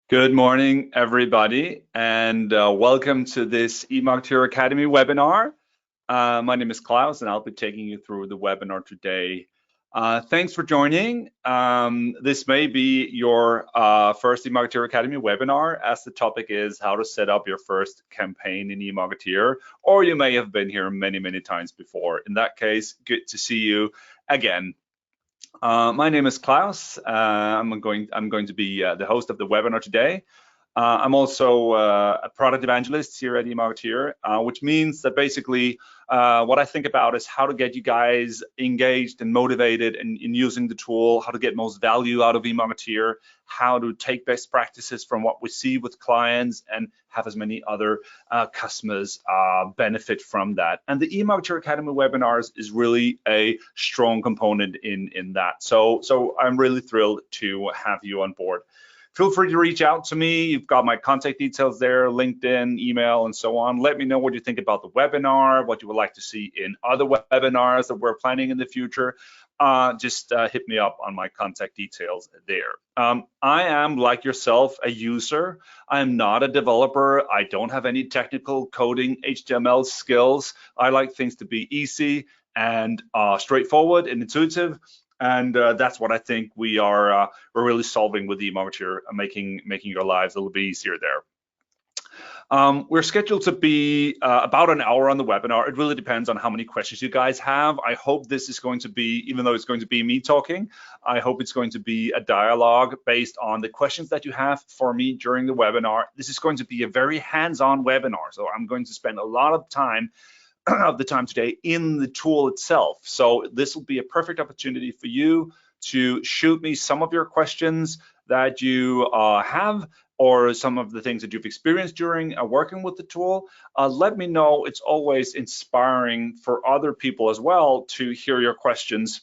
Good morning, everybody, and welcome to this eMarketeer Academy webinar. My name is Klaus, and I'll be taking you through the webinar today. Thanks for joining. This may be your first eMarketeer Academy webinar, as the topic is how to set up your first campaign in eMarketeer, or you may have been here many, many times before. In that case, good to see you again. My name is Klaus. I'm going to be the host of the webinar today. I'm also a product evangelist here at eMarketeer, which means that basically what I think about is how to get you guys engaged and motivated in using the tool, how to get most value out of eMarketeer, how to take best practices from what we see with clients and have as many other customers benefit from that. And the eMarketeer Academy webinars is really a strong component in that. So I'm really thrilled to have you on board. Feel free to reach out to me. You've got my contact details there, LinkedIn, email, and so on. Let me know what you think about the webinar, what you would like to see in other webinars that we're planning in the future. Just hit me up on my contact details there. I am, like yourself, a user. I am not a developer. I don't have any technical coding HTML skills. I like things to be easy and straightforward and intuitive. And that's what I think we're really solving with eMarketeer, making your lives a little bit easier there. We're scheduled to be about an hour on the webinar. It really depends on how many questions you guys have. I hope this is going to be, even though it's going to be me talking, I hope it's going to be a dialogue based on the questions that you have for me during the webinar. This is going to be a very hands-on webinar, so I'm going to spend a lot of time of the time today in the tool itself. So this will be a perfect opportunity for you to shoot me some of your questions that you have, or some of the things that you've experienced during working with the tool. Let me know. It's always inspiring for other people as well to hear your questions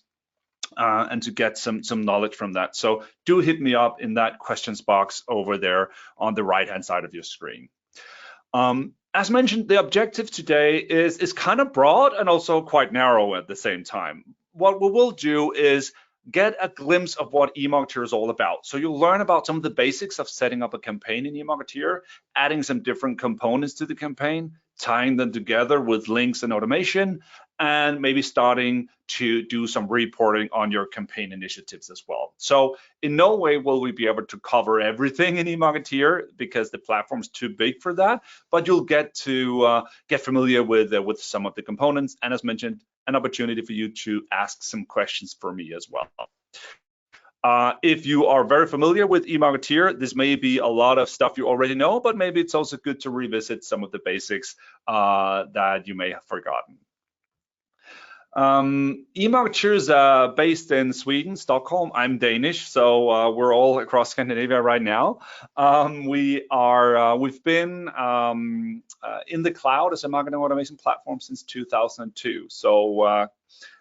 and to get some knowledge from that. So do hit me up in that questions box over there on the right-hand side of your screen. As mentioned, the objective today is kind of broad and also quite narrow at the same time. What we will do is get a glimpse of what eMarketeer is all about. So you'll learn about some of the basics of setting up a campaign in eMarketeer, adding some different components to the campaign, tying them together with links and automation, and maybe starting to do some reporting on your campaign initiatives as well. So in no way will we be able to cover everything in eMarketeer because the platform's too big for that, but you'll get to get familiar with some of the components, and as mentioned, an opportunity for you to ask some questions for me as well. If you are very familiar with eMarketeer, this may be a lot of stuff you already know, but maybe it's also good to revisit some of the basics that you may have forgotten. eMarketeer is based in Sweden, Stockholm. I'm Danish, so we're all across Scandinavia right now. We've been in the cloud as a marketing automation platform since 2002. So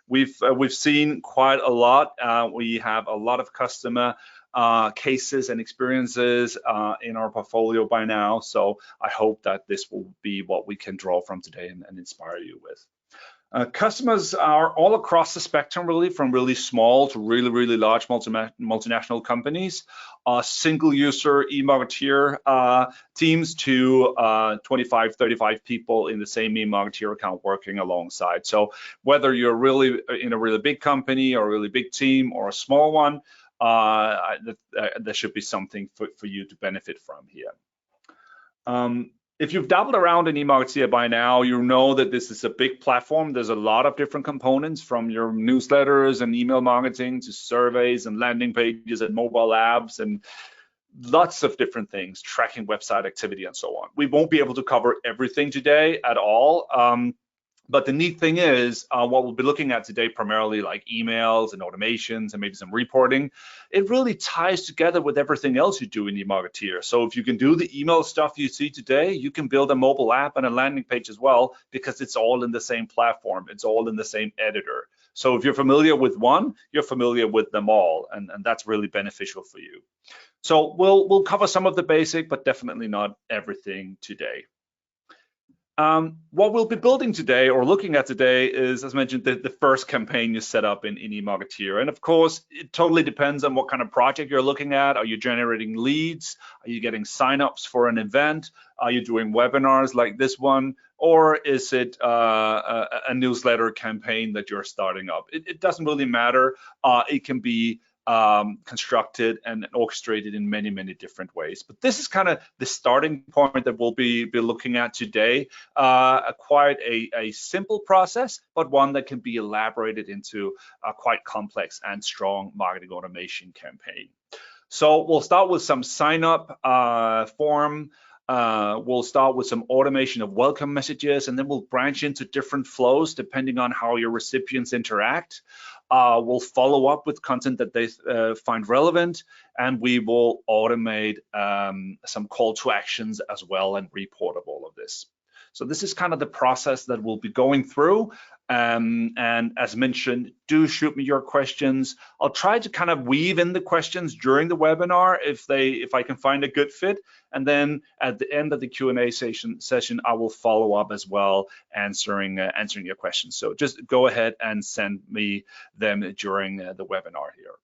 we've seen quite a lot. We have a lot of customer cases and experiences in our portfolio by now. So I hope that this will be what we can draw from today and inspire you with. Customers are all across the spectrum, really, from really small to really, really large multinational companies, single user eMarketeer teams to 25, 35 people in the same eMarketeer account working alongside. So whether you're really in a really big company or a really big team or a small one, there should be something for you to benefit from here. If you've dabbled around in eMarketeer by now, you know that this is a big platform. There's a lot of different components, from your newsletters and email marketing to surveys and landing pages and mobile apps and lots of different things, tracking website activity and so on. We won't be able to cover everything today at all. But the neat thing is what we'll be looking at today, primarily like emails and automations and maybe some reporting, it really ties together with everything else you do in eMarketeer. So if you can do the email stuff you see today, you can build a mobile app and a landing page as well, because it's all in the same platform. It's all in the same editor. So if you're familiar with one, you're familiar with them all, and that's really beneficial for you. So we'll cover some of the basic, but definitely not everything today. What we'll be building today or looking at today is, as mentioned, the first campaign you set up in eMarketeer. And of course, it totally depends on what kind of project you're looking at. Are you generating leads? Are you getting signups for an event? Are you doing webinars like this one? Or is it a newsletter campaign that you're starting up? It doesn't really matter. It can be constructed and orchestrated in many, many different ways. But this is kind of the starting point that we'll be looking at today. Quite a simple process, but one that can be elaborated into a quite complex and strong marketing automation campaign. So we'll start with some sign up form. We'll start with some automation of welcome messages, and then we'll branch into different flows depending on how your recipients interact. We'll follow up with content that they find relevant, and we will automate some call to actions as well and report of all of this. So this is kind of the process that we'll be going through. And as mentioned, do shoot me your questions. I'll try to kind of weave in the questions during the webinar if I can find a good fit. And then at the end of the Q&A session, I will follow up as well, answering your questions. So just go ahead and send me them during the webinar here.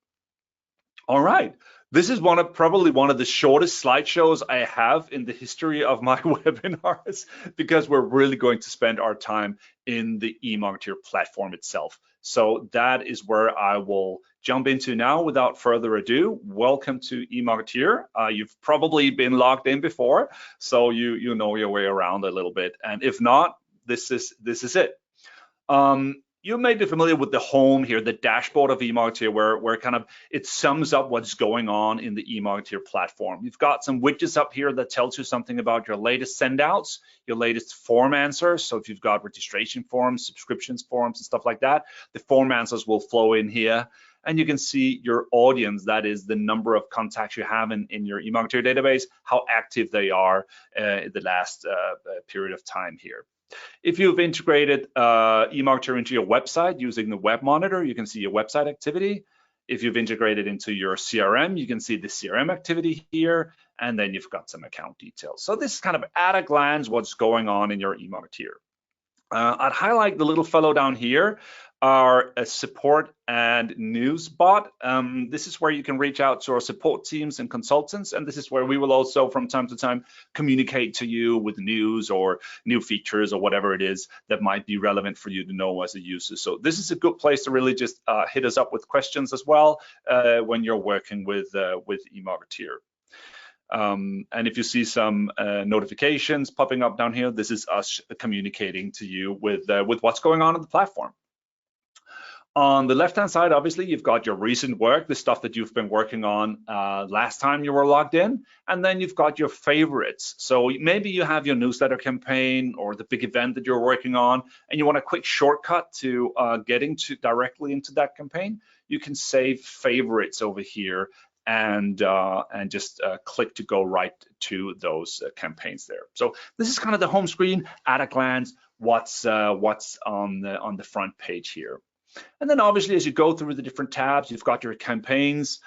All right. This is probably one of the shortest slideshows I have in the history of my webinars, because we're really going to spend our time in the eMarketeer platform itself. So that is where I will jump into now without further ado. Welcome to eMarketeer. You've probably been logged in before, so you know your way around a little bit. And if not, this is it. You may be familiar with the home here, the dashboard of eMarketeer, where kind of it sums up what's going on in the eMarketeer platform. You've got some widgets up here that tells you something about your latest sendouts, your latest form answers. So if you've got registration forms, subscriptions forms, and stuff like that, the form answers will flow in here. And you can see your audience, that is the number of contacts you have in your eMarketeer database, how active they are in the last period of time here. If you've integrated eMarketeer into your website using the web monitor, you can see your website activity. If you've integrated into your CRM, you can see the CRM activity here, and then you've got some account details. So this is kind of at a glance what's going on in your eMarketeer. I'd highlight the little fellow down here, our support and news bot. This is where you can reach out to our support teams and consultants, and this is where we will also from time to time communicate to you with news or new features or whatever it is that might be relevant for you to know as a user. So this is a good place to really just hit us up with questions as well when you're working with eMarketeer. And if you see some notifications popping up down here, this is us communicating to you with what's going on in the platform. On the left-hand side, obviously, you've got your recent work, the stuff that you've been working on last time you were logged in, and then you've got your favorites. So maybe you have your newsletter campaign or the big event that you're working on, and you want a quick shortcut to getting directly into that campaign. You can save favorites over here and just click to go right to those campaigns there. So this is kind of the home screen at a glance. What's on the front page here. And then obviously, as you go through the different tabs, you've got your campaigns.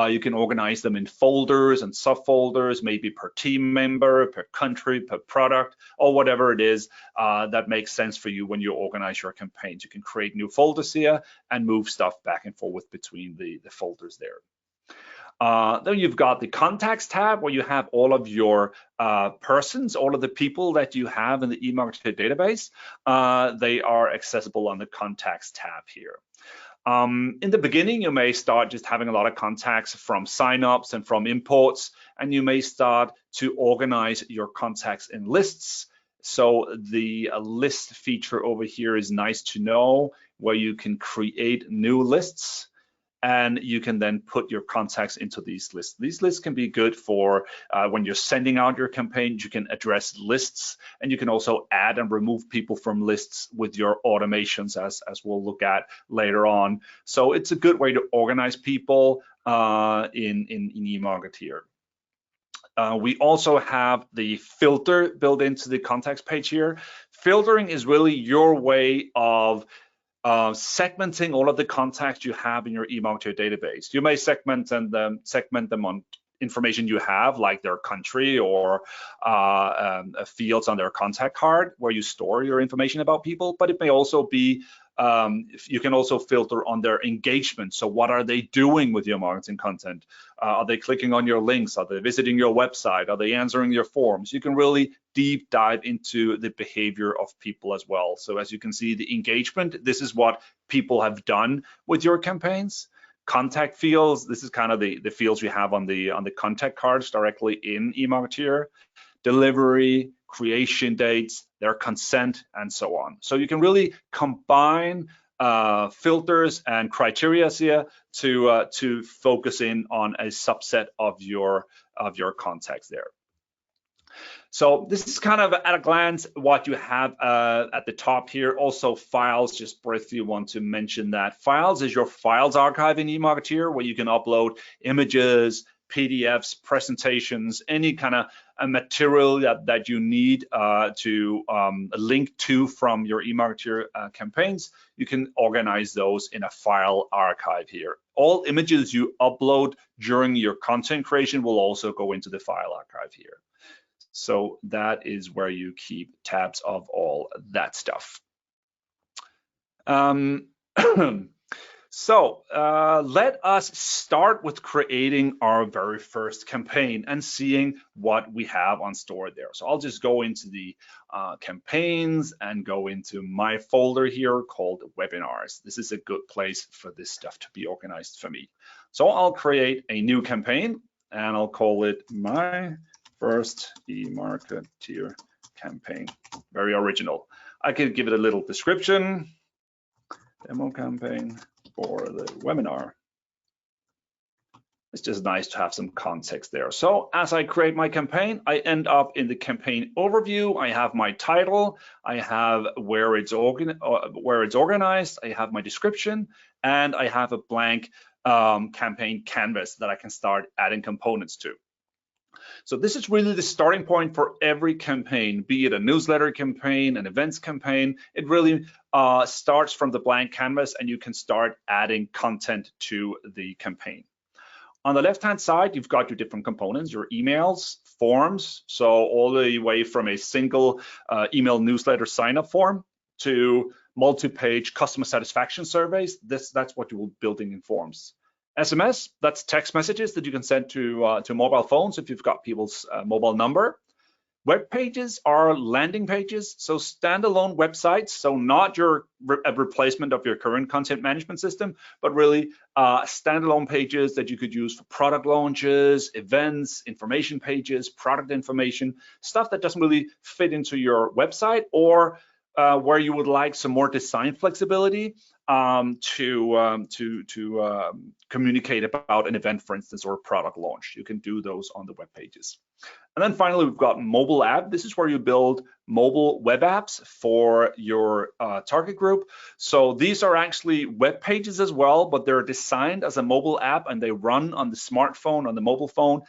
You can organize them in folders and subfolders, maybe per team member, per country, per product, or whatever it is that makes sense for you when you organize your campaigns. You can create new folders here and move stuff back and forth between the folders there. Then you've got the contacts tab where you have all of your persons, all of the people that you have in the eMarketeer database. They are accessible on the contacts tab here. In the beginning, you may start just having a lot of contacts from signups and from imports, and you may start to organize your contacts in lists. So the list feature over here is nice to know, where you can create new lists. And you can then put your contacts into these lists. These lists can be good for when you're sending out your campaign. You can address lists, and you can also add and remove people from lists with your automations, as we'll look at later on. So it's a good way to organize people in eMarketeer. We also have the filter built into the contacts page here. Filtering is really your way of segmenting all of the contacts you have in your eMarketeer database. You may segment them on information you have, like their country or fields on their contact card where you store your information about people, but it may also be you can also filter on their engagement. So what are they doing with your marketing content? Are they clicking on your links? Are they visiting your website? Are they answering your forms? You can really deep dive into the behavior of people as well. So as you can see, the engagement, this is what people have done with your campaigns. Contact fields, this is kind of the fields we have on the contact cards directly in eMarketeer. Delivery, creation dates, their consent, and so on. So you can really combine filters and criteria here to focus in on a subset of your contacts there. So this is kind of at a glance what you have at the top here. Also files, just briefly want to mention that files is your files archive in eMarketeer, where you can upload images, PDFs, presentations, any kind of material that you need to link to from your eMarketeer campaigns. You can organize those in a file archive here. All images you upload during your content creation will also go into the file archive here. So that is where you keep tabs of all that stuff. So let us start with creating our very first campaign and seeing what we have on store there. So I'll just go into the campaigns and go into my folder here called webinars. This is a good place for this stuff to be organized for me. So I'll create a new campaign and I'll call it my first eMarketeer campaign. Very original. I could give it a little description. Demo campaign for the webinar. It's just nice to have some context there. So as I create my campaign, I end up in the campaign overview. I have my title, I have where it's organized, I have my description, and I have a blank campaign canvas that I can start adding components to. So this is really the starting point for every campaign, be it a newsletter campaign, an events campaign. It really starts from the blank canvas and you can start adding content to the campaign. On the left-hand side, you've got your different components, your emails, forms, so all the way from a single email newsletter sign-up form to multi-page customer satisfaction surveys. That's what you will be building in forms. SMS, that's text messages that you can send to mobile phones if you've got people's mobile number. Web pages are landing pages, so standalone websites, so not a replacement of your current content management system, but really standalone pages that you could use for product launches, events, information pages, product information, stuff that doesn't really fit into your website, or where you would like some more design flexibility to communicate about an event, for instance, or a product launch. You can do those on the web pages. And then finally, we've got mobile app. This is where you build mobile web apps for your target group. So these are actually web pages as well, but they're designed as a mobile app and they run on the smartphone, on the mobile phone,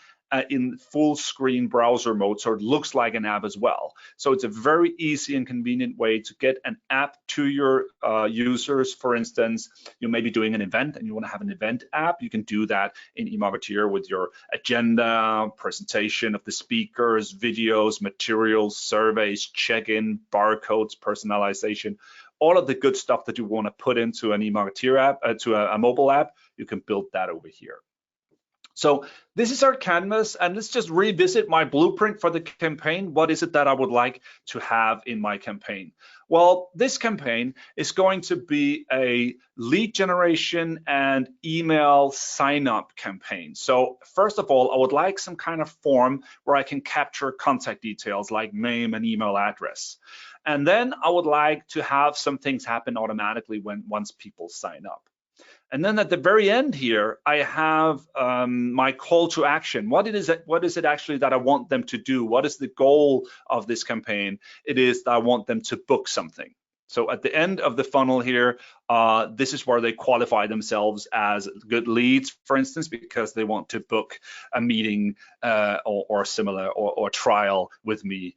in full screen browser mode, so it looks like an app as well. So it's a very easy and convenient way to get an app to your users. For instance, you may be doing an event and you want to have an event app. You can do that in eMarketeer with your agenda, presentation of the speakers, videos, materials, surveys, check-in, barcodes, personalization, all of the good stuff that you want to put into an eMarketeer app, to a mobile app. You can build that over here. So this is our canvas, and let's just revisit my blueprint for the campaign. What is it that I would like to have in my campaign? Well, this campaign is going to be a lead generation and email sign-up campaign. So first of all, I would like some kind of form where I can capture contact details like name and email address. And then I would like to have some things happen automatically once people sign up. And then at the very end here, I have my call to action. What is it actually that I want them to do? What is the goal of this campaign? It is that I want them to book something. So at the end of the funnel here, this is where they qualify themselves as good leads, for instance, because they want to book a meeting or similar or trial with me.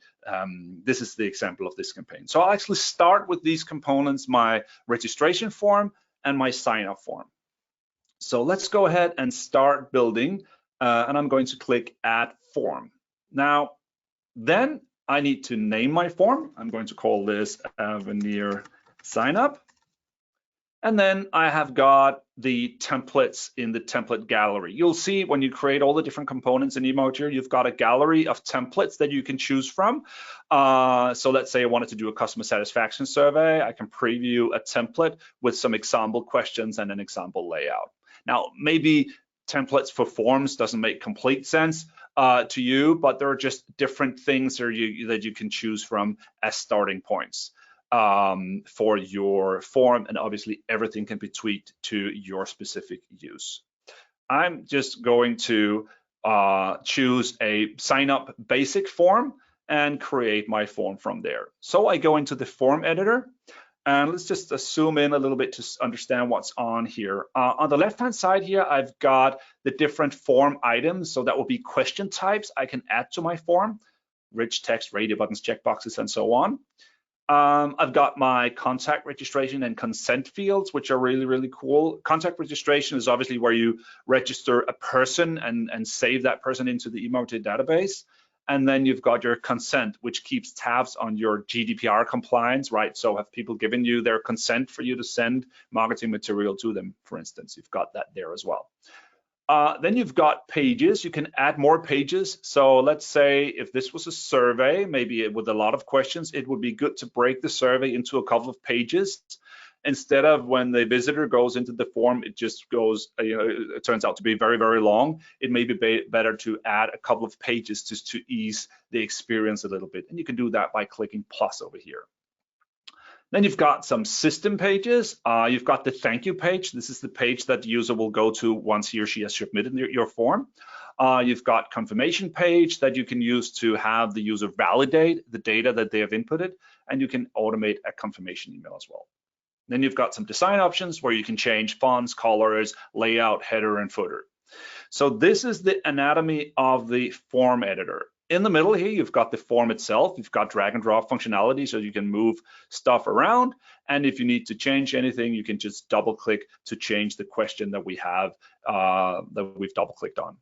This is the example of this campaign. So I'll actually start with these components, my registration form and my sign up form. So let's go ahead and start building and I'm going to click Add Form. Now, then I need to name my form. I'm going to call this Avenir Sign Up. And then I have got the templates in the template gallery. You'll see when you create all the different components in eMarketeer, you've got a gallery of templates that you can choose from. So let's say I wanted to do a customer satisfaction survey. I can preview a template with some example questions and an example layout. Now, maybe templates for forms doesn't make complete sense to you, but there are just different things that you can choose from as starting points for your form, and obviously everything can be tweaked to your specific use. I'm just going to choose a sign up basic form and create my form from there. So I go into the form editor, and let's just zoom in a little bit to understand what's on here. On the left-hand side here, I've got the different form items. So that will be question types I can add to my form: rich text, radio buttons, checkboxes, and so on. I've got my contact registration and consent fields, which are really, really cool. Contact registration is obviously where you register a person and save that person into the eMarketeer database. And then you've got your consent, which keeps tabs on your GDPR compliance, right? So have people given you their consent for you to send marketing material to them, for instance? You've got that there as well. Then you've got pages. You can add more pages. So let's say if this was a survey, maybe with a lot of questions, it would be good to break the survey into a couple of pages. Instead of when the visitor goes into the form, it just goes, it turns out to be very, very long. It may be better to add a couple of pages just to ease the experience a little bit. And you can do that by clicking plus over here. Then you've got some system pages. You've got the thank you page. This is the page that the user will go to once he or she has submitted your form. You've got confirmation page that you can use to have the user validate the data that they have inputted, and you can automate a confirmation email as well. Then you've got some design options where you can change fonts, colors, layout, header, and footer. So this is the anatomy of the form editor. In the middle here, you've got the form itself. You've got drag and drop functionality, so you can move stuff around. And if you need to change anything, you can just double click to change the question that we have, that we've double clicked on.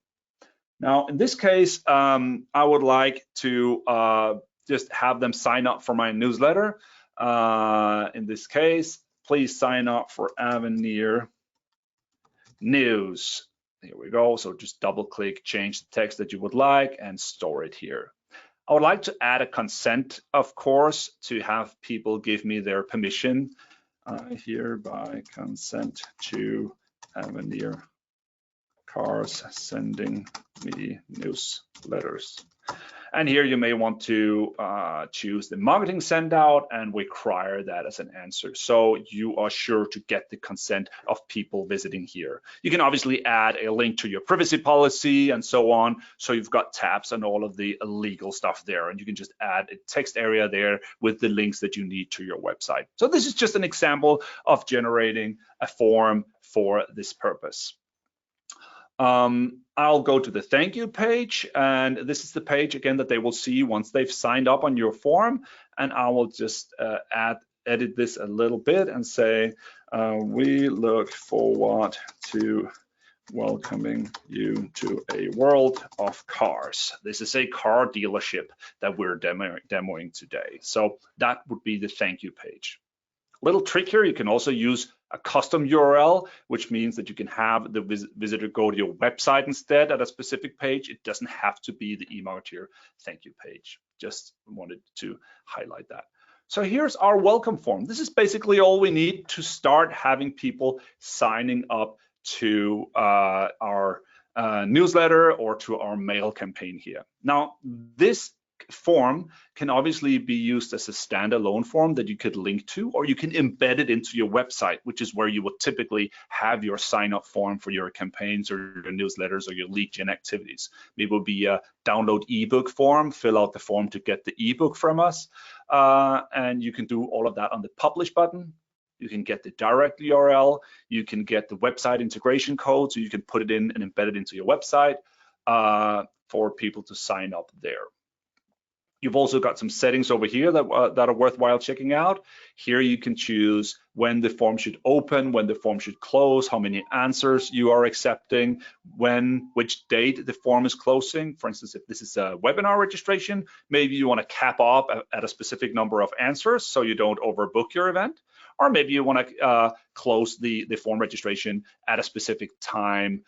Now, in this case, I would like to just have them sign up for my newsletter. In this case, please sign up for Avenir News. Here we go. So just double click, change the text that you would like, and store it here. I would like to add a consent, of course, to have people give me their permission. I hereby consent to Avenir Cars sending me newsletters. And here you may want to choose the marketing send out and require that as an answer. So you are sure to get the consent of people visiting here. You can obviously add a link to your privacy policy and so on. So you've got tabs on all of the legal stuff there, and you can just add a text area there with the links that you need to your website. So this is just an example of generating a form for this purpose. I'll go to the thank you page, and this is the page again that they will see once they've signed up on your form. And I will just edit this a little bit and say, we look forward to welcoming you to a world of cars. This is a car dealership that we're demoing today. So that would be the thank you page. Little trick here, you can also use a custom URL, which means that you can have the visitor go to your website instead at a specific page. It doesn't have to be the eMarketeer thank you page. Just wanted to highlight that. So here's our welcome form. This is basically all we need to start having people signing up to our newsletter or to our mail campaign here. Now, this form can obviously be used as a standalone form that you could link to, or you can embed it into your website, which is where you would typically have your sign up form for your campaigns or your newsletters or your lead gen activities. Maybe it will be a download ebook form, fill out the form to get the ebook from us, and you can do all of that on the publish button. You can get the direct URL, you can get the website integration code, so you can put it in and embed it into your website for people to sign up there. You've also got some settings over here that, that are worthwhile checking out. Here you can choose when the form should open, when the form should close, how many answers you are accepting, which date the form is closing. For instance, if this is a webinar registration, maybe you want to cap off at a specific number of answers so you don't overbook your event. Or maybe you want to close the form registration at a specific time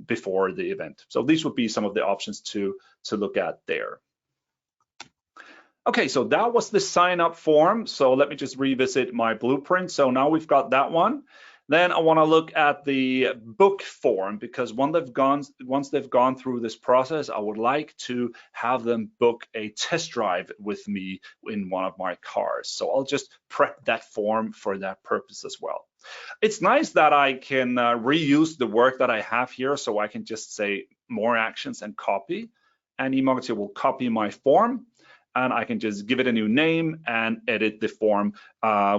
before the event. So these would be some of the options to look at there. Okay, so that was the sign up form. So let me just revisit my blueprint. So now we've got that one. Then I want to look at the book form, because once they've gone through this process, I would like to have them book a test drive with me in one of my cars. So I'll just prep that form for that purpose as well. It's nice that I can reuse the work that I have here, so I can just say more actions and copy, and eMarketeer will copy my form, and I can just give it a new name and edit the form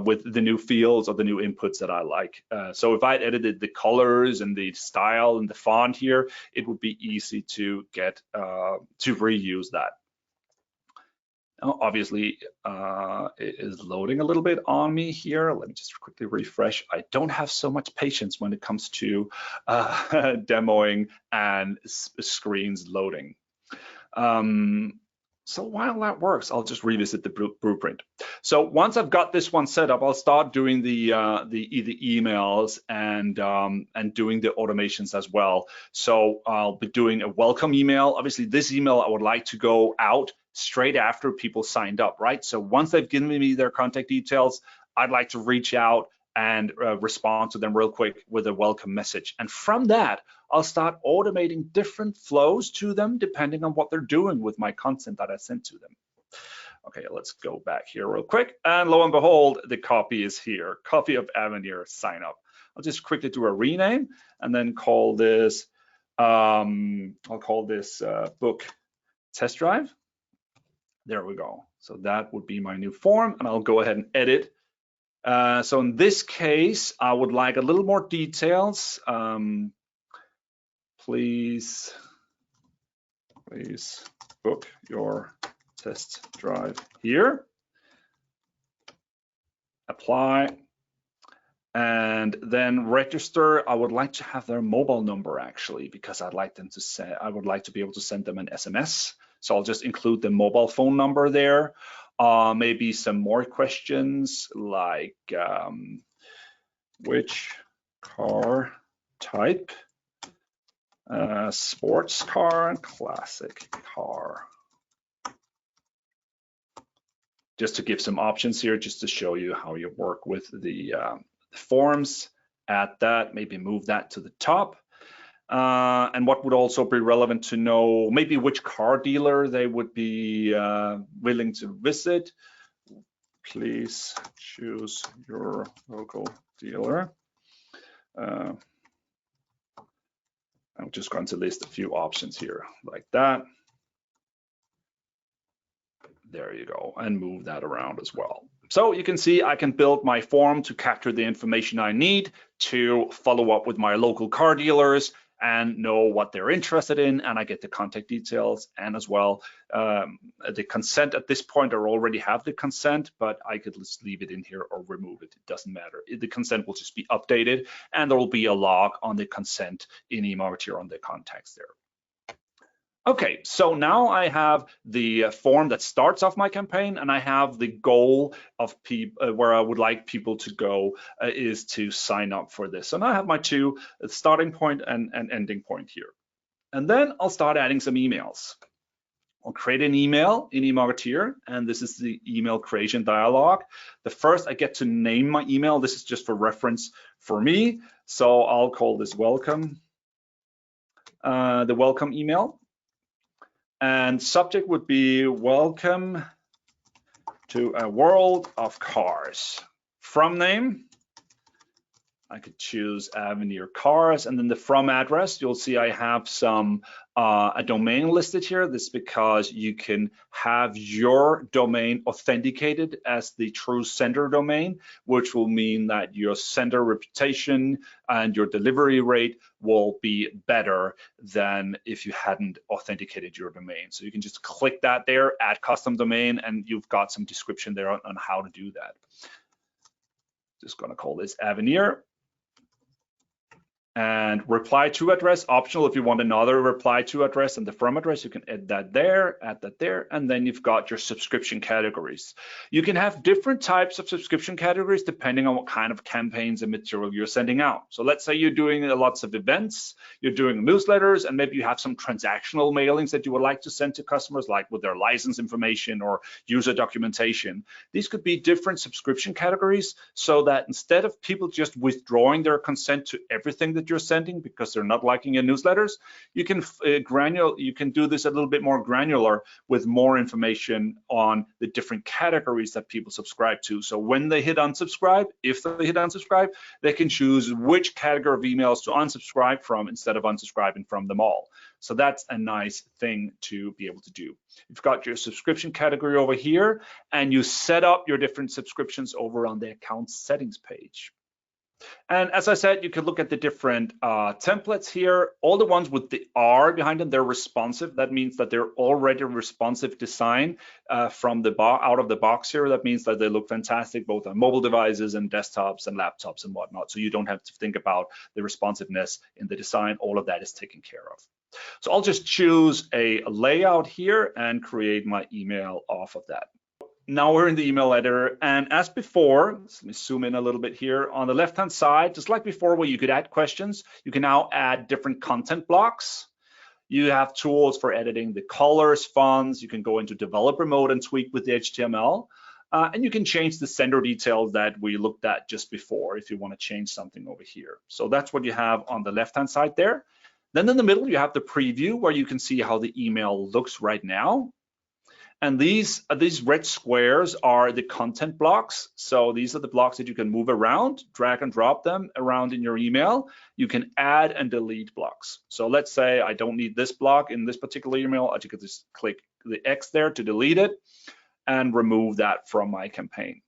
with the new fields or the new inputs that I like. So if I edited the colors and the style and the font here, it would be easy to get to reuse that. Now, obviously, it is loading a little bit on me here. Let me just quickly refresh. I don't have so much patience when it comes to demoing and screens loading. So while that works, I'll just revisit the blueprint. So once I've got this one set up, I'll start doing the emails and doing the automations as well. So I'll be doing a welcome email. Obviously, this email I would like to go out straight after people signed up, right? So once they've given me their contact details, I'd like to reach out and respond to them real quick with a welcome message. And from that, I'll start automating different flows to them depending on what they're doing with my content that I sent to them. Okay, let's go back here real quick. And lo and behold, the copy is here. Copy of Avenir sign up. I'll just quickly do a rename and then call this, I'll call this book test drive. There we go. So that would be my new form, and I'll go ahead and edit. So in this case, I would like a little more details. Please book your test drive here. Apply. And then register. I would like to have their mobile number actually, because I'd like them to say, I would like to be able to send them an SMS. So I'll just include the mobile phone number there. Maybe some more questions like which car type? Sports car and classic car. Just to give some options here, just to show you how you work with the forms. Add that, maybe move that to the top. And what would also be relevant to know, maybe which car dealer they would be willing to visit. Please choose your local dealer. I'm just going to list a few options here like that. There you go, and move that around as well. So you can see I can build my form to capture the information I need to follow up with my local car dealers and know what they're interested in, and I get the contact details, and as well the consent. At this point I already have the consent, but I could just leave it in here or remove it. It doesn't matter. The consent will just be updated, and there will be a log on the consent in eMarketeer on the contacts there. Okay, so now I have the form that starts off my campaign, and I have the goal of where I would like people to go is to sign up for this. So now I have my two starting point and ending point here. And then I'll start adding some emails. I'll create an email in eMarketeer, and this is the email creation dialog. The first I get to name my email. This is just for reference for me. So I'll call this welcome, the welcome email. And subject would be welcome to a world of cars. From name, I could choose Avenir Cars, and then the from address, you'll see I have some a domain listed here. This is because you can have your domain authenticated as the true sender domain, which will mean that your sender reputation and your delivery rate will be better than if you hadn't authenticated your domain. So you can just click that there, add custom domain, and you've got some description there on how to do that. Just gonna call this Avenir. And reply to address, optional if you want another reply to address, and the from address, you can add that there, and then you've got your subscription categories. You can have different types of subscription categories depending on what kind of campaigns and material you're sending out. So let's say you're doing lots of events, you're doing newsletters, and maybe you have some transactional mailings that you would like to send to customers, like with their license information or user documentation. These could be different subscription categories, so that instead of people just withdrawing their consent to everything that you're sending because they're not liking your newsletters, you can you can do this a little bit more granular with more information on the different categories that people subscribe to. So when they hit unsubscribe, if they hit unsubscribe, they can choose which category of emails to unsubscribe from instead of unsubscribing from them all. So that's a nice thing to be able to do. You've got your subscription category over here, and you set up your different subscriptions over on the account settings page. And as I said, you could look at the different templates here. All the ones with the R behind them, they're responsive. That means that they're already responsive design from the out of the box here. That means that they look fantastic both on mobile devices and desktops and laptops and whatnot. So you don't have to think about the responsiveness in the design. All of that is taken care of. So I'll just choose a layout here and create my email off of that. Now we're in the email editor, and as before, let me zoom in a little bit here. On the left-hand side, just like before where you could add questions, you can now add different content blocks. You have tools for editing the colors, fonts. You can go into developer mode and tweak with the HTML. And you can change the sender details that we looked at just before if you want to change something over here. So that's what you have on the left-hand side there. Then in the middle, you have the preview where you can see how the email looks right now. And these red squares are the content blocks. So these are the blocks that you can move around, drag and drop them around in your email. You can add and delete blocks. So let's say I don't need this block in this particular email. I could just click the X there to delete it and remove that from my campaign.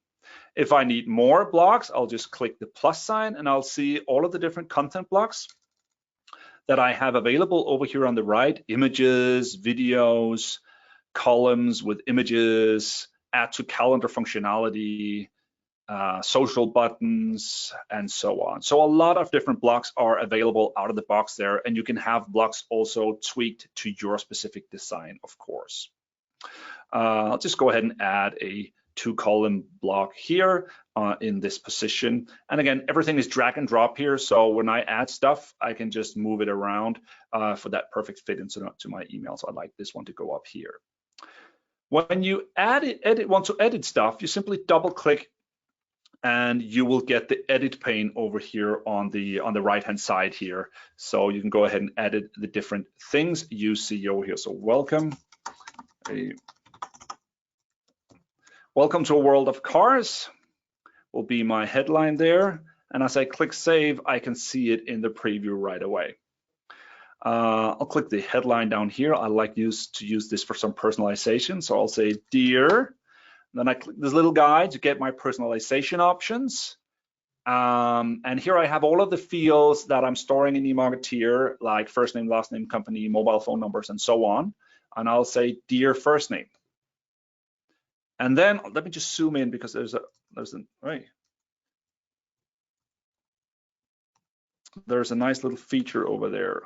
If I need more blocks, I'll just click the plus sign and I'll see all of the different content blocks that I have available over here on the right: images, videos, columns with images, add to calendar functionality, social buttons, and so on. So a lot of different blocks are available out of the box there, and you can have blocks also tweaked to your specific design, of course. I'll just go ahead and add a 2-column block here in this position. And again, everything is drag and drop here. So when I add stuff, I can just move it around for that perfect fit into my email. So I'd like this one to go up here. When you want to edit stuff, you simply double click and you will get the edit pane over here on the right-hand side here. So you can go ahead and edit the different things you see over here. So welcome to a world of cars will be my headline there. And as I click save, I can see it in the preview right away. I'll click the headline down here. I like to use this for some personalization. So I'll say dear, then I click this little guide to get my personalization options. And here I have all of the fields that I'm storing in eMarketeer, like first name, last name, company, mobile phone numbers, and so on. And I'll say dear first name. And then let me just zoom in because there's a nice little feature over there,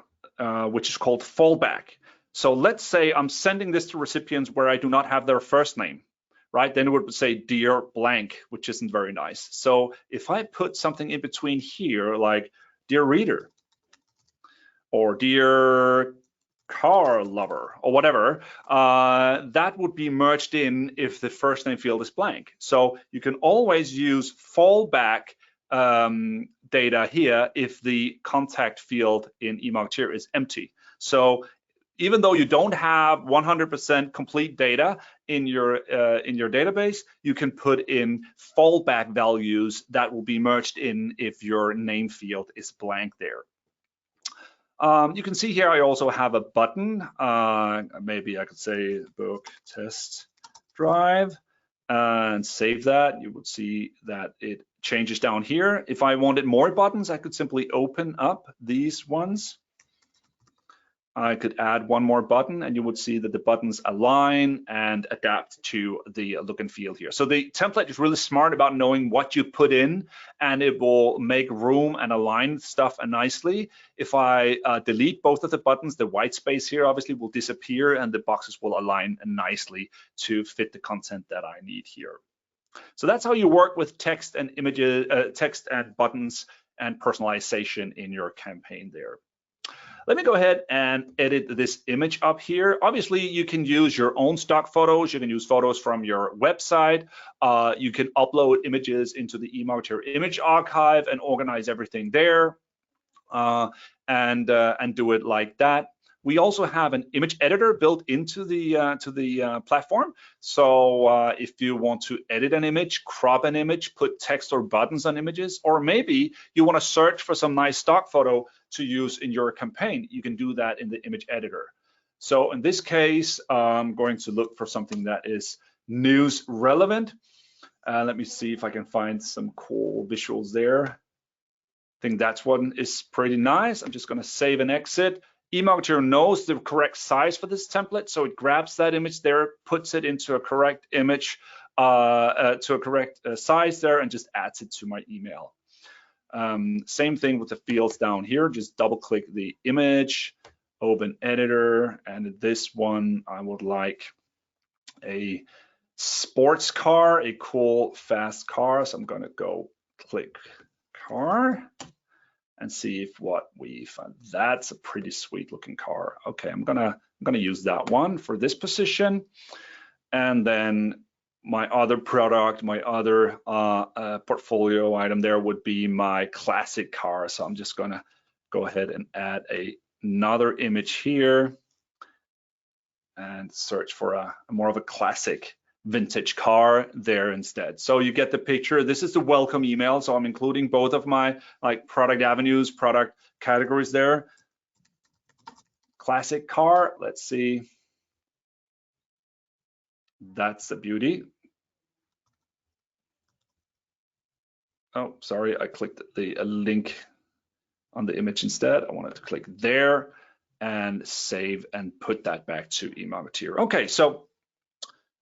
which is called fallback. So let's say I'm sending this to recipients where I do not have their first name, right? Then it would say dear blank, which isn't very nice. So if I put something in between here, like dear reader, or dear car lover, or whatever, that would be merged in if the first name field is blank. So you can always use fallback data here if the contact field in eMarketeer is empty. So even though you don't have 100% complete data in your database, you can put in fallback values that will be merged in if your name field is blank there. You can see here I also have a button. Maybe I could say book test drive and save that. You would see that it changes down here. If I wanted more buttons, I could simply open up these ones. I could add one more button and you would see that the buttons align and adapt to the look and feel here. So the template is really smart about knowing what you put in, and it will make room and align stuff nicely. If I delete both of the buttons, the white space here obviously will disappear and the boxes will align nicely to fit the content that I need here. So that's how you work with text and images, text and buttons and personalization in your campaign there. Let me go ahead and edit this image up here. Obviously, you can use your own stock photos. You can use photos from your website. You can upload images into the eMarketeer image archive and organize everything there and do it like that. We also have an image editor built into the platform. So if you want to edit an image, crop an image, put text or buttons on images, or maybe you want to search for some nice stock photo to use in your campaign, you can do that in the image editor. So in this case, I'm going to look for something that is news relevant. Let me see if I can find some cool visuals there. I think that one is pretty nice. I'm just going to save and exit. eMarketeer knows the correct size for this template, so it grabs that image there, puts it into a correct image, to a correct size there, and just adds it to my email. Same thing with the fields down here. Just double click the image, open editor, and this one I would like a sports car, a cool fast car. So I'm going to go click car and see if what we find. That's a pretty sweet looking car. Okay, I'm gonna use that one for this position, and then my other product, my other portfolio item there would be my classic car. So I'm just gonna go ahead and add another image here and search for a more of a classic vintage car there instead. So you get the picture. This is the welcome email. So I'm including both of my product avenues, product categories there. Classic car, let's see. That's the beauty. Oh, sorry, I clicked the link on the image instead. I wanted to click there and save and put that back to eMarketeer. Okay, so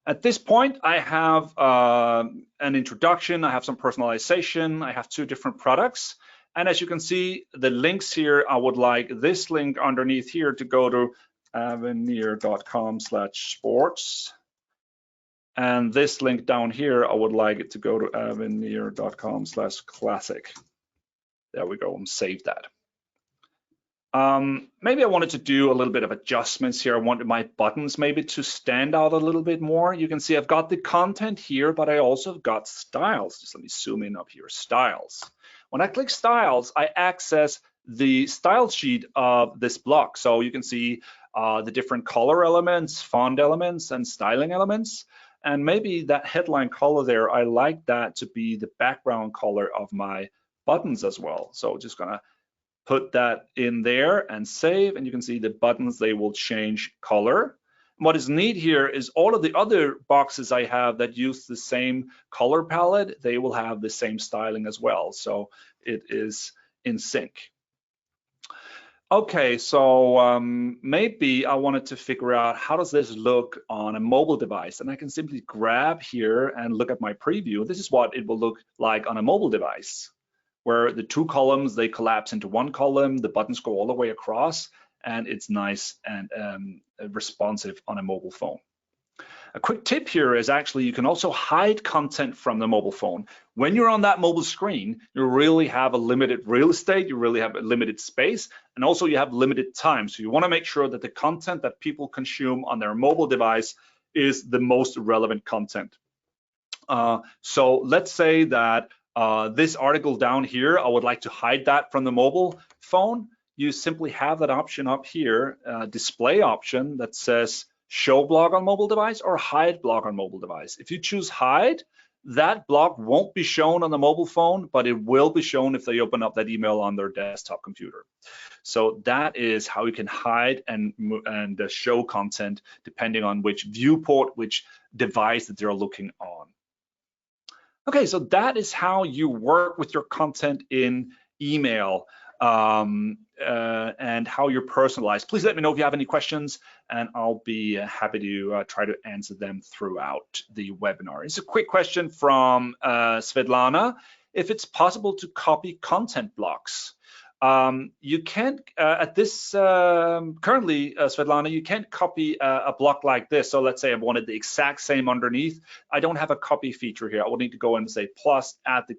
at this point, I have an introduction, I have some personalization, I have two different products. And as you can see, the links here, I would like this link underneath here to go to avenir.com/sports. And this link down here, I would like it to go to avenir.com/classic. There we go, and save that. Maybe I wanted to do a little bit of adjustments here. I wanted my buttons maybe to stand out a little bit more. You can see I've got the content here, but I also got styles. Just let me zoom in up here, styles. When I click styles, I access the style sheet of this block. So you can see the different color elements, font elements, and styling elements. And maybe that headline color there, I like that to be the background color of my buttons as well. So just gonna put that in there and save, and you can see the buttons, they will change color. What is neat here is all of the other boxes I have that use the same color palette, they will have the same styling as well. So it is in sync. Okay, so maybe I wanted to figure out how does this look on a mobile device, and I can simply grab here and look at my preview. This is what it will look like on a mobile device, where the two columns, they collapse into one column, the buttons go all the way across, and it's nice and responsive on a mobile phone. A quick tip here is actually you can also hide content from the mobile phone. When you're on that mobile screen, you really have a limited real estate, you really have a limited space, and also you have limited time. So you want to make sure that the content that people consume on their mobile device is the most relevant content. So let's say that this article down here, I would like to hide that from the mobile phone. you simply have that option up here, display option that says show blog on mobile device or hide blog on mobile device. If you choose hide, that blog won't be shown on the mobile phone, but it will be shown if they open up that email on their desktop computer. So that is how you can hide and show content depending on which viewport, which device that they're looking on. Okay, so that is how you work with your content in email and how you're personalized. Please let me know if you have any questions, and I'll be happy to try to answer them throughout the webinar. It's a quick question from Svetlana. If it's possible to copy content blocks. You can't, at this, currently, Svetlana, you can't copy a block like this. So let's say I wanted the exact same underneath. I don't have a copy feature here. I will need to go and say plus add the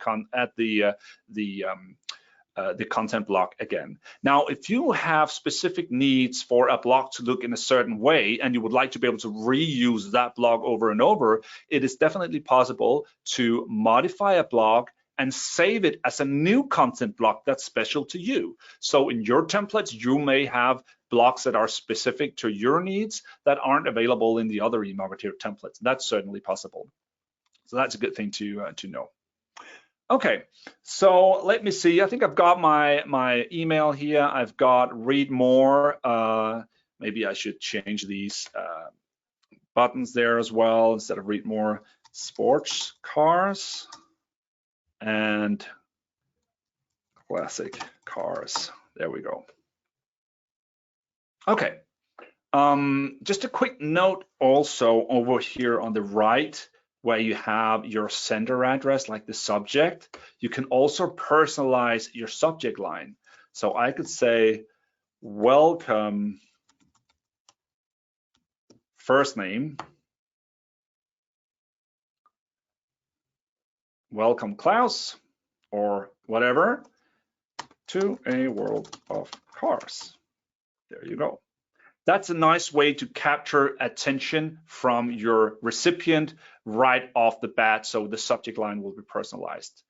content block again. Now, if you have specific needs for a block to look in a certain way and you would like to be able to reuse that block over and over, it is definitely possible to modify a block and save it as a new content block that's special to you. So in your templates, you may have blocks that are specific to your needs that aren't available in the other eMarketeer templates. That's certainly possible. So that's a good thing to know. Okay, so let me see. I think I've got my email here. I've got read more. Maybe I should change these buttons there as well. Instead of read more, sports cars and classic cars. There we go. Okay. Just a quick note also over here on the right, where you have your sender address, like the subject, you can also personalize your subject line. So I could say, welcome, first name, welcome Klaus, or whatever, to a world of cars. There you go. That's a nice way to capture attention from your recipient right off the bat, so the subject line will be personalized.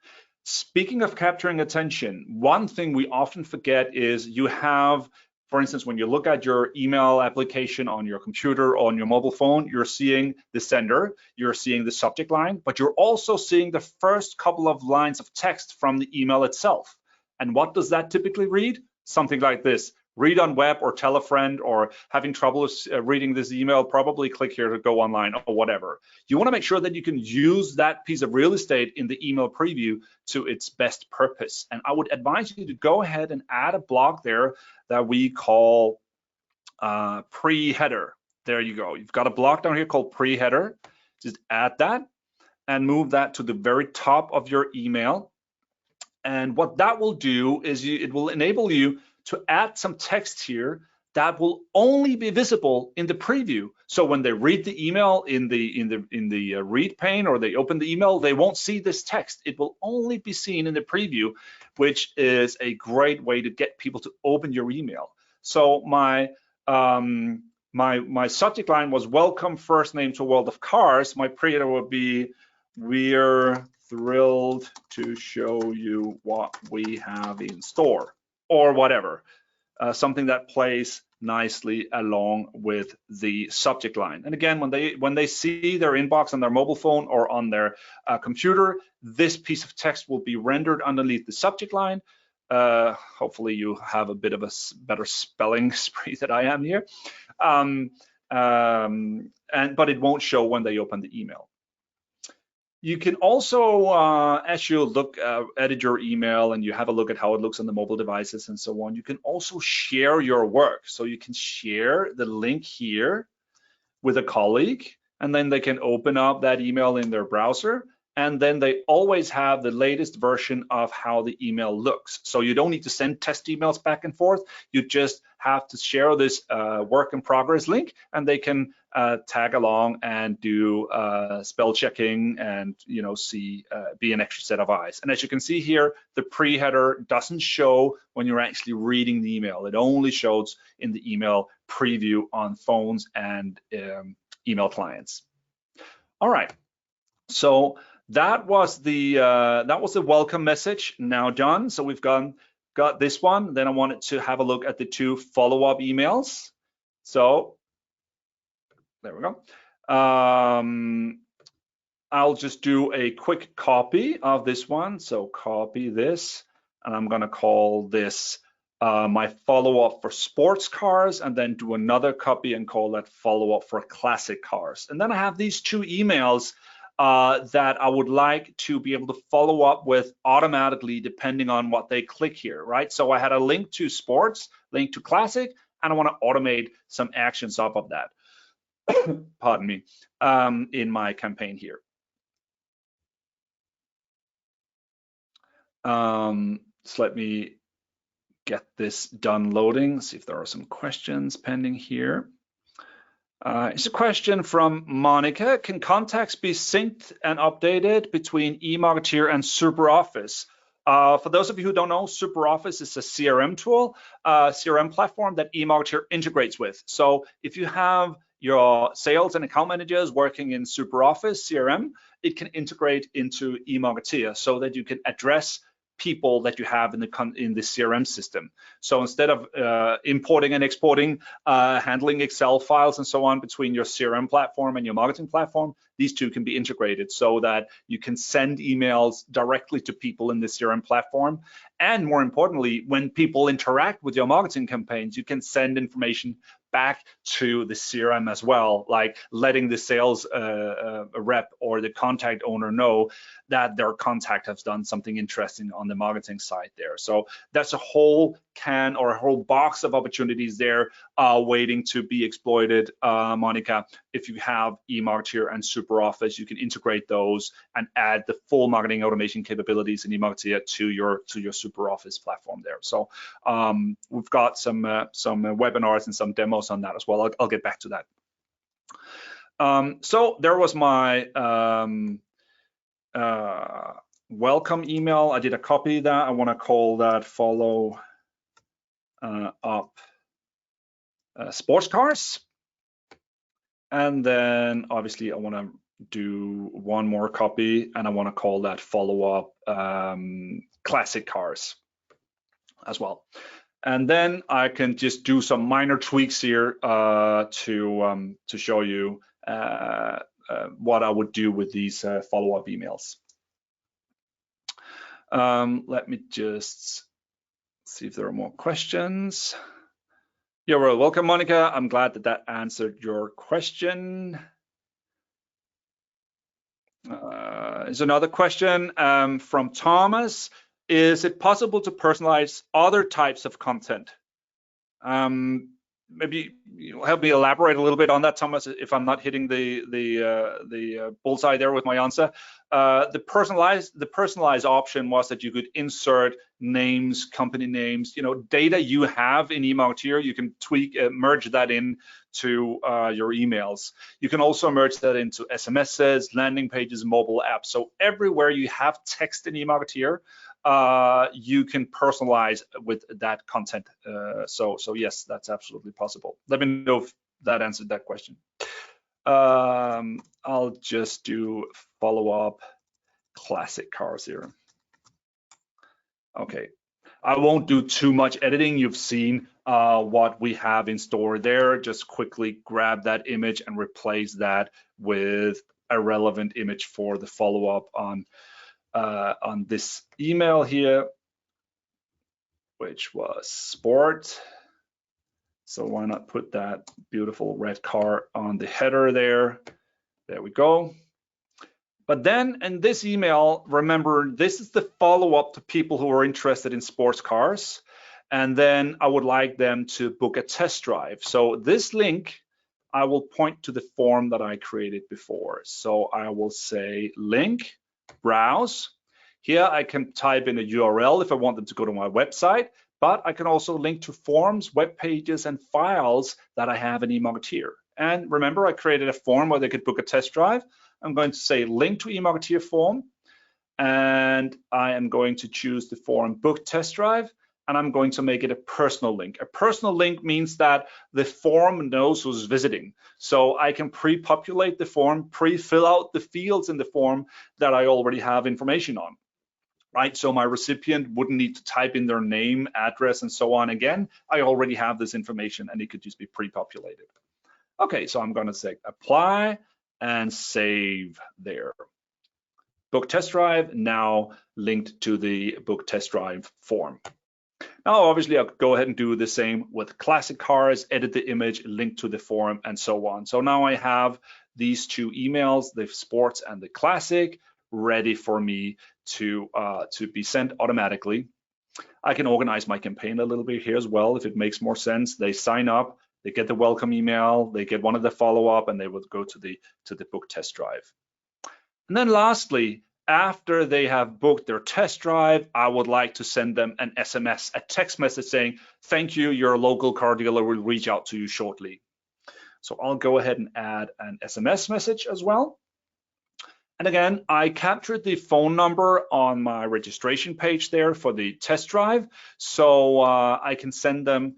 Speaking of capturing attention, one thing we often forget is you have, for instance, when you look at your email application on your computer or on your mobile phone, you're seeing the sender, you're seeing the subject line, but you're also seeing the first couple of lines of text from the email itself. And what does that typically read? Something like this. Read on web or tell a friend, or having trouble reading this email, probably click here to go online or whatever. You want to make sure that you can use that piece of real estate in the email preview to its best purpose. And I would advise you to go ahead and add a block there that we call pre-header. There you go. You've got a block down here called pre-header. Just add that and move that to the very top of your email. And what that will do is it will enable you to add some text here that will only be visible in the preview. So when they read the email in the read pane, or they open the email, they won't see this text. It will only be seen in the preview, which is a great way to get people to open your email. So my subject line was welcome first name to world of cars. My pre-header would be, we're thrilled to show you what we have in store, or whatever, something that plays nicely along with the subject line. And again, when they see their inbox on their mobile phone or on their computer, this piece of text will be rendered underneath the subject line. Hopefully you have a bit of a better spelling spree than I am here, but it won't show when they open the email. You can also, as you edit your email and you have a look at how it looks on the mobile devices and so on, you can also share your work. So you can share the link here with a colleague, and then they can open up that email in their browser, and then they always have the latest version of how the email looks. So you don't need to send test emails back and forth. You just have to share this work in progress link, and they can tag along and do spell checking and be an extra set of eyes. And as you can see here, the pre-header doesn't show when you're actually reading the email. It only shows in the email preview on phones and email clients. All right, so that was the welcome message now done. So we've gone got this one. Then I wanted to have a look at the 2 follow-up emails. So there we go. I'll just do a quick copy of this one. So copy this, and I'm gonna call this my follow-up for sports cars, and then do another copy and call that follow-up for classic cars. And then I have these 2 emails that I would like to be able to follow up with automatically depending on what they click here, right? So I had a link to sports, link to classic, and I want to automate some actions off of that. Pardon me, in my campaign here. So let me get this done loading, see if there are some questions pending here. It's a question from Monica. Can contacts be synced and updated between eMarketeer and SuperOffice? For those of you who don't know, SuperOffice is a CRM tool, CRM platform that eMarketeer integrates with. So if you have your sales and account managers working in SuperOffice CRM, it can integrate into eMarketeer so that you can address people that you have in the CRM system. So instead of importing and exporting, handling Excel files and so on between your CRM platform and your marketing platform, these 2 can be integrated so that you can send emails directly to people in the CRM platform. And more importantly, when people interact with your marketing campaigns, you can send information back to the CRM as well, like letting the sales rep or the contact owner know that their contact has done something interesting on the marketing side there. So that's a whole can or a whole box of opportunities there waiting to be exploited, Monica. If you have eMarketeer and SuperOffice, you can integrate those and add the full marketing automation capabilities in eMarketeer to your SuperOffice platform there. So we've got some webinars and some demos on that as well. I'll get back to that. So there was my welcome email. I did a copy of that. I want to call that follow up sports cars. And then obviously I want to do one more copy, and I want to call that follow up classic cars as well. And then I can just do some minor tweaks here to show you what I would do with these follow-up emails. Let me just see if there are more questions. You're well welcome, Monica. I'm glad that answered your question. There's another question from Thomas. Is it possible to personalize other types of content? Maybe you help me elaborate a little bit on that, Thomas, if I'm not hitting the bullseye there with my answer. The personalized option was that you could insert names, company names, data you have in eMarketeer. You can tweak, merge that in to your emails. You can also merge that into SMSs, landing pages, mobile apps. So everywhere you have text in eMarketeer, you can personalize with that content. So yes, that's absolutely possible. Let me know if that answered that question. I'll just do follow-up classic cars here. Okay, I won't do too much editing. You've seen what we have in store there. Just quickly grab that image and replace that with a relevant image for the follow-up on this email here, which was sport. So why not put that beautiful red car on the header there? There we go. But then in this email, remember, this is the follow-up to people who are interested in sports cars. And then I would like them to book a test drive. So this link, I will point to the form that I created before. So I will say link, browse. Here I can type in a URL if I want them to go to my website, but I can also link to forms, web pages, and files that I have in eMarketeer. And remember, I created a form where they could book a test drive. I'm going to say link to eMarketeer form, and I am going to choose the form book test drive, and I'm going to make it a personal link. A personal link means that the form knows who's visiting. So I can pre-populate the form, pre-fill out the fields in the form that I already have information on. right? So my recipient wouldn't need to type in their name, address, and so on again. I already have this information and it could just be pre-populated. Okay, so I'm gonna say apply and save there. Book test drive now linked to the book test drive form. Now, obviously, I'll go ahead and do the same with classic cars, edit the image, link to the form, and so on. So now I have these two emails, the sports and the classic, ready for me to be sent automatically. I can organize my campaign a little bit here as well if it makes more sense. They sign up, they get the welcome email, they get one of the follow-up, and they will go to the book test drive. And then lastly, after they have booked their test drive, I would like to send them an SMS, a text message saying, thank you, your local car dealer will reach out to you shortly. So I'll go ahead and add an SMS message as well. And again, I captured the phone number on my registration page there for the test drive. So I can send them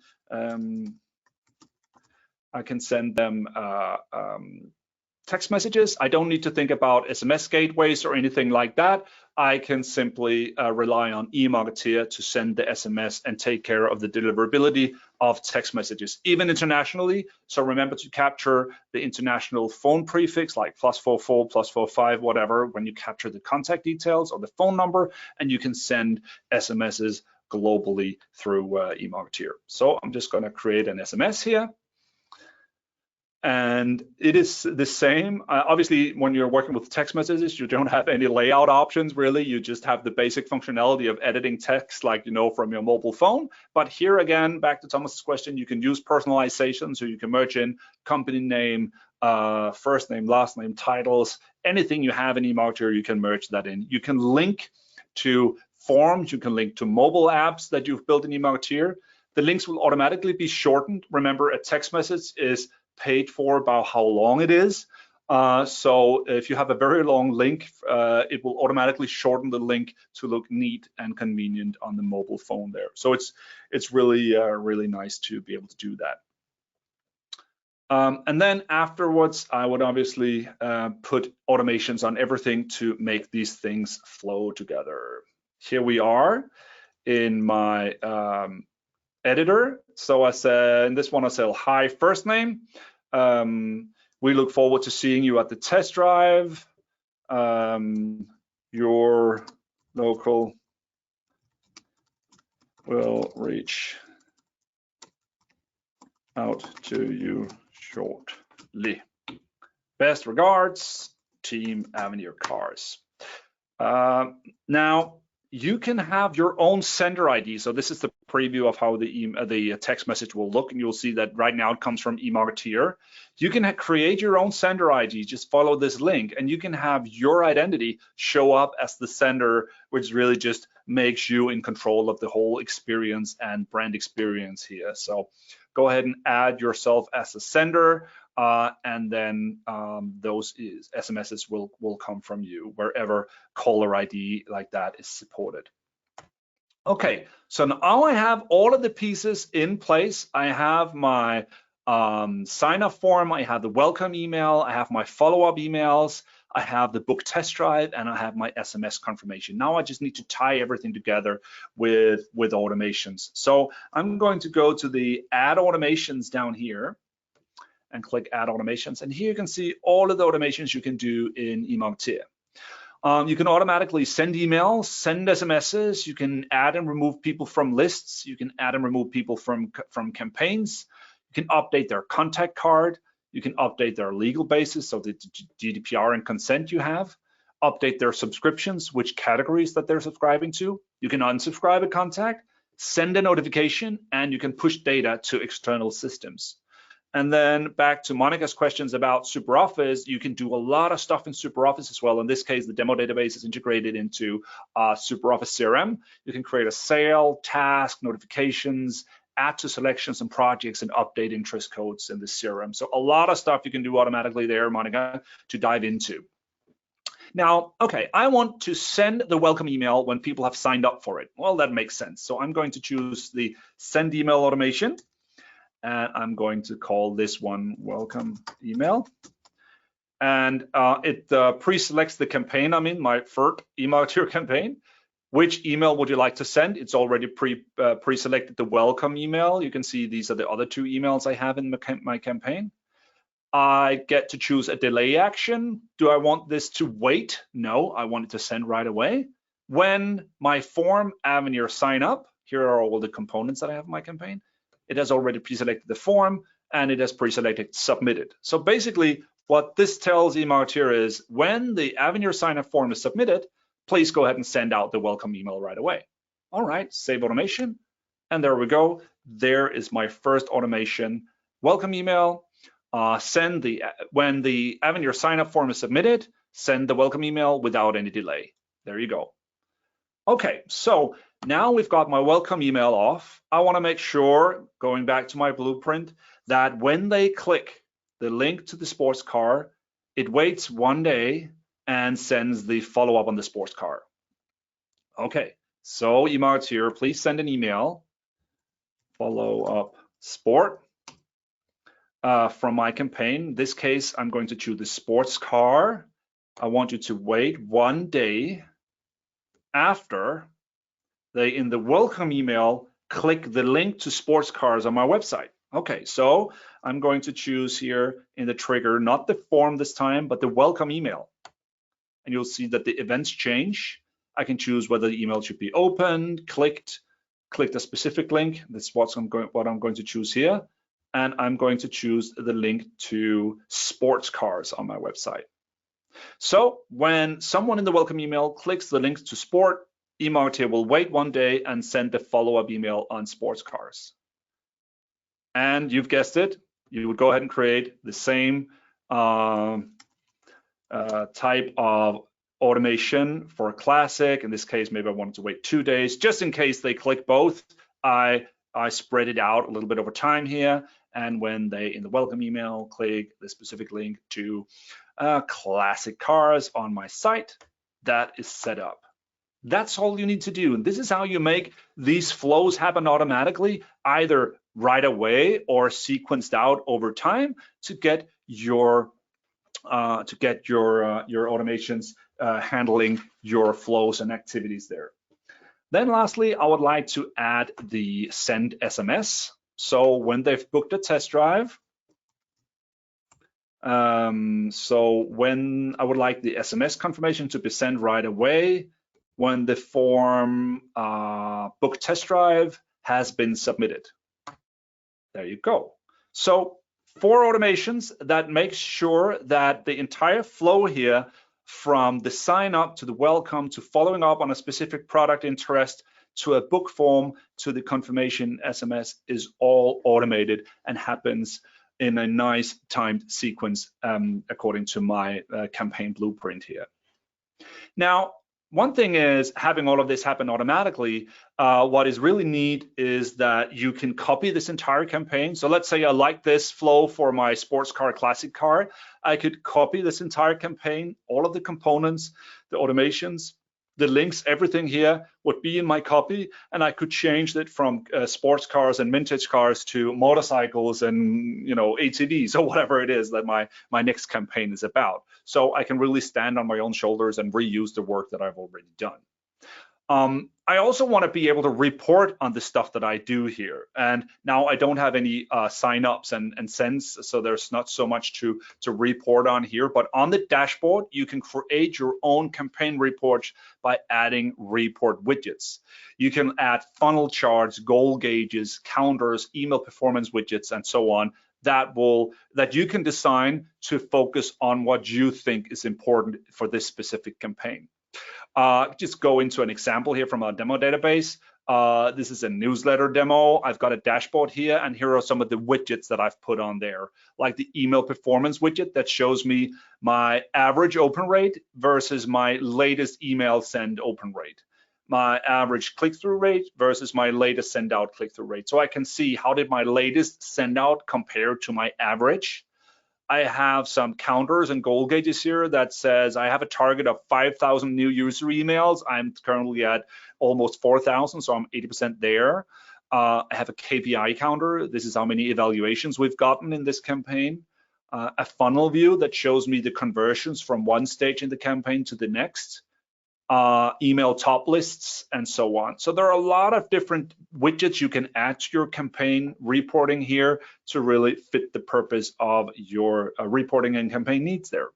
text messages. I don't need to think about SMS gateways or anything like that. I can simply rely on eMarketeer to send the SMS and take care of the deliverability of text messages, even internationally. So remember to capture the international phone prefix like +44, +45, whatever, when you capture the contact details or the phone number, and you can send SMSs globally through eMarketeer. So I'm just going to create an SMS here. And it is the same. Obviously, when you're working with text messages, you don't have any layout options really. You just have the basic functionality of editing text, like from your mobile phone. But here again, back to Thomas's question, you can use personalization, so you can merge in company name, first name, last name, titles, anything you have in eMarketeer, you can merge that in. You can link to forms, you can link to mobile apps that you've built in eMarketeer. The links will automatically be shortened. Remember, a text message is paid for about how long it is. So if you have a very long link, it will automatically shorten the link to look neat and convenient on the mobile phone there. So it's really, really nice to be able to do that. And then afterwards, I would obviously put automations on everything to make these things flow together. Here we are in my editor. So I said, in this one, I say, hi, first name. We look forward to seeing you at the test drive. Your local will reach out to you shortly. Best regards, Team Avenir Cars. Now, you can have your own sender ID. So this is the preview of how the text message will look, and you'll see that right now it comes from eMarketeer. You can create your own sender ID. Just follow this link, and you can have your identity show up as the sender, which really just makes you in control of the whole experience and brand experience here. So go ahead and add yourself as a sender, and then those SMSs will come from you wherever caller ID like that is supported. Okay, so now I have all of the pieces in place. I have my sign-up form, I have the welcome email, I have my follow-up emails, I have the book test drive, and I have my SMS confirmation. Now I just need to tie everything together with automations. So I'm going to go to the add automations down here and click add automations. And here you can see all of the automations you can do in eMarketeer. You can automatically send emails, send SMSs, you can add and remove people from lists, you can add and remove people from campaigns, you can update their contact card, you can update their legal basis, so the GDPR and consent you have, update their subscriptions, which categories that they're subscribing to, you can unsubscribe a contact, send a notification, and you can push data to external systems. And then back to Monica's questions about SuperOffice, you can do a lot of stuff in SuperOffice as well. In this case, the demo database is integrated into SuperOffice CRM. You can create a sale, task, notifications, add to selections and projects, and update interest codes in the CRM. So a lot of stuff you can do automatically there, Monica, to dive into. Now, okay, I want to send the welcome email when people have signed up for it. Well, that makes sense. So I'm going to choose the send email automation. And I'm going to call this one welcome email. And it pre-selects the campaign I'm in, my FERT eMarketeer campaign. Which email would you like to send? It's already pre-selected the welcome email. You can see these are the other two emails I have in my campaign. I get to choose a delay action. Do I want this to wait? No, I want it to send right away. When my form Avenir sign up, here are all the components that I have in my campaign. It has already pre-selected the form and it has pre-selected submitted. So basically what this tells eMarketeer is when the Avenir sign up form is submitted, please go ahead and send out the welcome email right away. All right, save automation. And there we go. There is my first automation welcome email. When the Avenir sign up form is submitted, send the welcome email without any delay. There you go. Okay, so now we've got my welcome email off. I want to make sure, going back to my blueprint, that when they click the link to the sports car, it waits 1 day and sends the follow-up on the sports car. Okay, so eMarketeer, please send an email, follow-up sport. From my campaign. In this case, I'm going to choose the sports car. I want you to wait 1 day after they, in the welcome email, click the link to sports cars on my website. Okay, so I'm going to choose here in the trigger, not the form this time, but the welcome email. And you'll see that the events change. I can choose whether the email should be opened, clicked a specific link. That's what I'm going to choose here. And I'm going to choose the link to sports cars on my website. So when someone in the welcome email clicks the link to sport, eMarketeer will wait 1 day and send the follow-up email on sports cars. And you've guessed it, you would go ahead and create the same type of automation for classic. In this case, maybe I wanted to wait 2 days. Just in case they click both, I spread it out a little bit over time here. And when they, in the welcome email, click the specific link to classic cars on my site, that is set up. That's all you need to do. And this is how you make these flows happen automatically, either right away or sequenced out over time to get your automations handling your flows and activities there. Then lastly, I would like to add the send SMS. So when they've booked a test drive, so when I would like the SMS confirmation to be sent right away when the form book test drive has been submitted. There you go. So 4 automations that make sure that the entire flow here from the sign up to the welcome to following up on a specific product interest to a book form to the confirmation SMS is all automated and happens in a nice timed sequence according to my campaign blueprint here. Now, one thing is having all of this happen automatically. What is really neat is that you can copy this entire campaign. So let's say I like this flow for my sports car, classic car. I could copy this entire campaign, all of the components, the automations, the links, everything here would be in my copy, and I could change it from sports cars and vintage cars to motorcycles and ATVs or whatever it is that my next campaign is about. So I can really stand on my own shoulders and reuse the work that I've already done. I also want to be able to report on the stuff that I do here. And now I don't have any signups and sends, so there's not so much to report on here. But on the dashboard, you can create your own campaign reports by adding report widgets. You can add funnel charts, goal gauges, counters, email performance widgets, and so on that you can design to focus on what you think is important for this specific campaign. Just go into an example here from our demo database. This is a newsletter demo. I've got a dashboard here, and here are some of the widgets that I've put on there, like the email performance widget that shows me my average open rate versus my latest email send open rate, my average click-through rate versus my latest send out click-through rate. So I can see how did my latest send out compare to my average. I have some counters and goal gauges here that says I have a target of 5,000 new user emails. I'm currently at almost 4,000, so I'm 80% there. I have a KPI counter. This is how many evaluations we've gotten in this campaign. A funnel view that shows me the conversions from one stage in the campaign to the next. email top lists, and so on. So there are a lot of different widgets you can add to your campaign reporting here to really fit the purpose of your reporting and campaign needs there.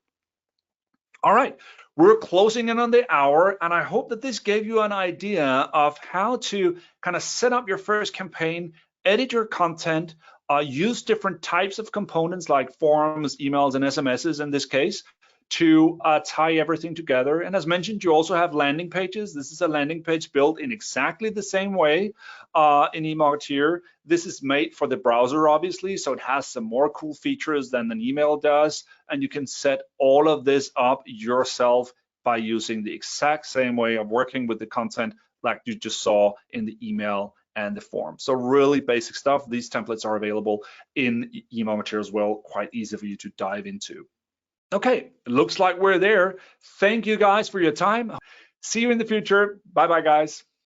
All right, we're closing in on the hour, and I hope that this gave you an idea of how to kind of set up your first campaign, edit your content, use different types of components like forms, emails, and SMSs in this case, to tie everything together. And as mentioned, you also have landing pages. This is a landing page built in exactly the same way in eMarketeer. This is made for the browser, obviously, so it has some more cool features than an email does. And you can set all of this up yourself by using the exact same way of working with the content like you just saw in the email and the form. So really basic stuff. These templates are available in eMarketeer as well, quite easy for you to dive into. Okay, it looks like we're there. Thank you guys for your time. See you in the future. Bye-bye, guys.